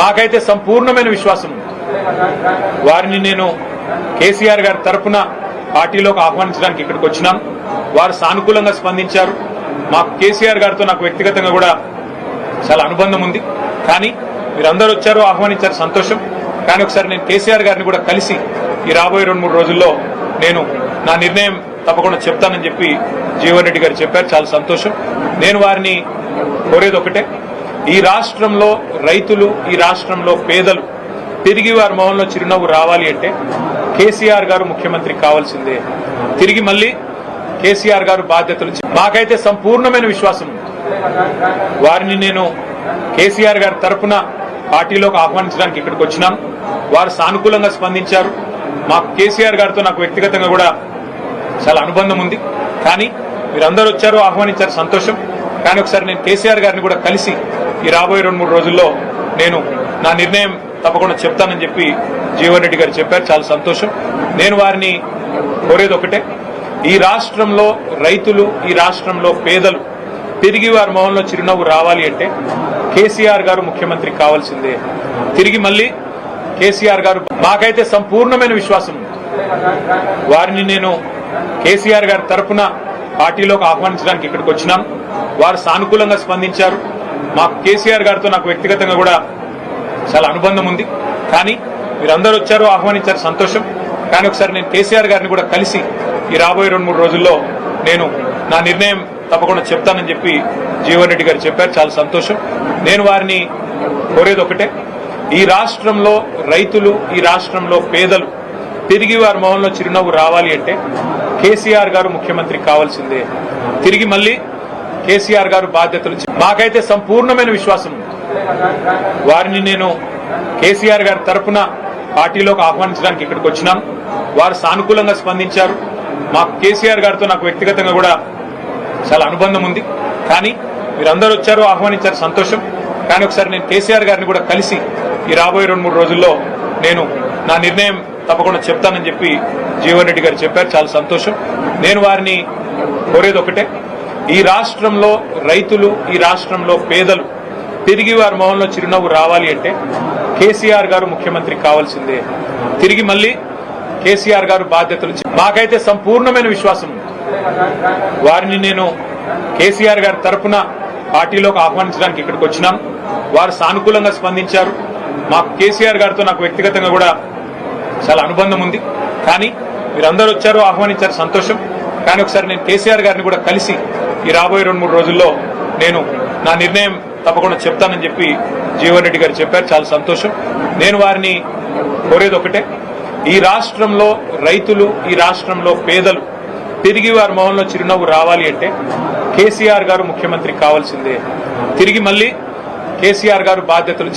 మాకైతే సంపూర్ణమైన విశ్వాసం ఉంది. వారిని నేను కేసీఆర్ గారి తరఫున పార్టీలోకి ఆహ్వానించడానికి ఇక్కడికి వచ్చినాను. వారు సానుకూలంగా స్పందించారు. మాకు కేసీఆర్ గారితో నాకు వ్యక్తిగతంగా కూడా చాలా అనుబంధం ఉంది. కానీ మీరందరూ వచ్చారు, ఆహ్వానించారు, సంతోషం. కానీ ఒకసారి నేను కేసీఆర్ గారిని కూడా కలిసి ఈ రాబోయే 2-3 రోజుల్లో నేను నా నిర్ణయం తప్పకుండా చెప్తానని చెప్పి జీవన్ రెడ్డి గారు చెప్పారు. చాలా సంతోషం. నేను వారిని కోరేది ఒకటే, ఈ రాష్ట్రంలో రైతులు, ఈ రాష్ట్రంలో పేదలు తిరిగి వారి మొహంలో చిరునవ్వు రావాలి అంటే కేసీఆర్ గారు ముఖ్యమంత్రి కావాల్సిందే. తిరిగి మళ్ళీ కేసీఆర్ గారు బాధ్యతలు మాకైతే సంపూర్ణమైన విశ్వాసం ఉంది. వారిని నేను కేసీఆర్ గారి తరఫున పార్టీలోకి ఆహ్వానించడానికి ఇక్కడికి వచ్చినాను. వారు సానుకూలంగా స్పందించారు. మాకు కేసీఆర్ గారితో నాకు వ్యక్తిగతంగా కూడా చాలా అనుబంధం ఉంది. కానీ మీరందరూ వచ్చారు, ఆహ్వానించారు, సంతోషం. కానీ ఒకసారి నేను కేసీఆర్ గారిని కూడా కలిసి ఈ రాబోయే 2-3 రోజుల్లో నేను నా నిర్ణయం తప్పకుండా చెప్తానని చెప్పి జీవన్ రెడ్డి గారు చెప్పారు. చాలా సంతోషం. నేను వారిని కోరేది ఒకటే, ఈ రాష్ట్రంలో రైతులు, ఈ రాష్ట్రంలో పేదలు తిరిగి వారి మొహంలో చిరునవ్వు రావాలి అంటే కేసీఆర్ గారు ముఖ్యమంత్రి కావాల్సిందే. తిరిగి మళ్ళీ కేసీఆర్ గారు మాకైతే సంపూర్ణమైన విశ్వాసం ఉంది. వారిని నేను కేసీఆర్ గారి తరఫున పార్టీలోకి ఆహ్వానించడానికి ఇక్కడికి వచ్చినాను. వారు సానుకూలంగా స్పందించారు. మాకు కేసీఆర్ గారితో నాకు వ్యక్తిగతంగా కూడా చాలా అనుబంధం ఉంది. కానీ మీరందరూ వచ్చారు, ఆహ్వానించారు, సంతోషం. కానీ ఒకసారి నేను కేసీఆర్ గారిని కూడా కలిసి ఈ రాబోయే 2-3 రోజుల్లో నేను నా నిర్ణయం తప్పకుండా చెప్తానని చెప్పి జీవన్ రెడ్డి గారు చెప్పారు. చాలా సంతోషం. నేను వారిని కోరేది ఒకటే, ఈ రాష్ట్రంలో రైతులు, ఈ రాష్ట్రంలో పేదలు తిరిగి వారి మొహంలో చిరునవ్వు రావాలి అంటే కేసీఆర్ గారు ముఖ్యమంత్రి కావాల్సిందే. తిరిగి మళ్ళీ కేసీఆర్ గారు బాధ్యతలు మాకైతే సంపూర్ణమైన విశ్వాసం ఉంది. వారిని నేను కేసీఆర్ గారి తరఫున పార్టీలోకి ఆహ్వానించడానికి ఇక్కడికి వచ్చినాను. వారు సానుకూలంగా స్పందించారు. మాకు కేసీఆర్ గారితో నాకు వ్యక్తిగతంగా కూడా చాలా అనుబంధం ఉంది. కానీ మీరందరూ వచ్చారు, ఆహ్వానించారు, సంతోషం. కానీ ఒకసారి నేను కేసీఆర్ గారిని కూడా కలిసి ఈ రాబోయే 2-3 రోజుల్లో నేను నా నిర్ణయం తప్పకుండా చెప్తానని చెప్పి జీవన్ రెడ్డి గారు చెప్పారు. చాలా సంతోషం. నేను వారిని కోరేది ఒకటే, ఈ రాష్ట్రంలో రైతులు, ఈ రాష్ట్రంలో పేదలు తిరిగి వారి మొహంలో చిరునవ్వు రావాలి అంటే కేసీఆర్ గారు ముఖ్యమంత్రి కావాల్సిందే. తిరిగి మళ్ళీ కేసీఆర్ గారు బాధ్యతలు మాకైతే సంపూర్ణమైన విశ్వాసం ఉంది. వారిని నేను కేసీఆర్ గారి తరఫున పార్టీలోకి ఆహ్వానించడానికి ఇక్కడికి వచ్చినాను. వారు సానుకూలంగా స్పందించారు. మాకు కేసీఆర్ గారితో నాకు వ్యక్తిగతంగా కూడా చాలా అనుబంధం ఉంది. కానీ మీరందరూ వచ్చారు, ఆహ్వానించారు, సంతోషం. కానీ ఒకసారి నేను కేసీఆర్ గారిని కూడా కలిసి ఈ రాబోయే 2-3 రోజుల్లో నేను నా నిర్ణయం తప్పకుండా చెప్తానని చెప్పి జీవన్ రెడ్డి గారు చెప్పారు. చాలా సంతోషం. నేను వారిని కోరేది ఒకటే, ఈ రాష్ట్రంలో రైతులు, ఈ రాష్ట్రంలో పేదలు తిరిగి వారి మొహంలో చిరునవ్వు రావాలి అంటే కేసీఆర్ గారు ముఖ్యమంత్రి కావాల్సిందే. తిరిగి మళ్ళీ కేసీఆర్ గారు బాధ్యతలు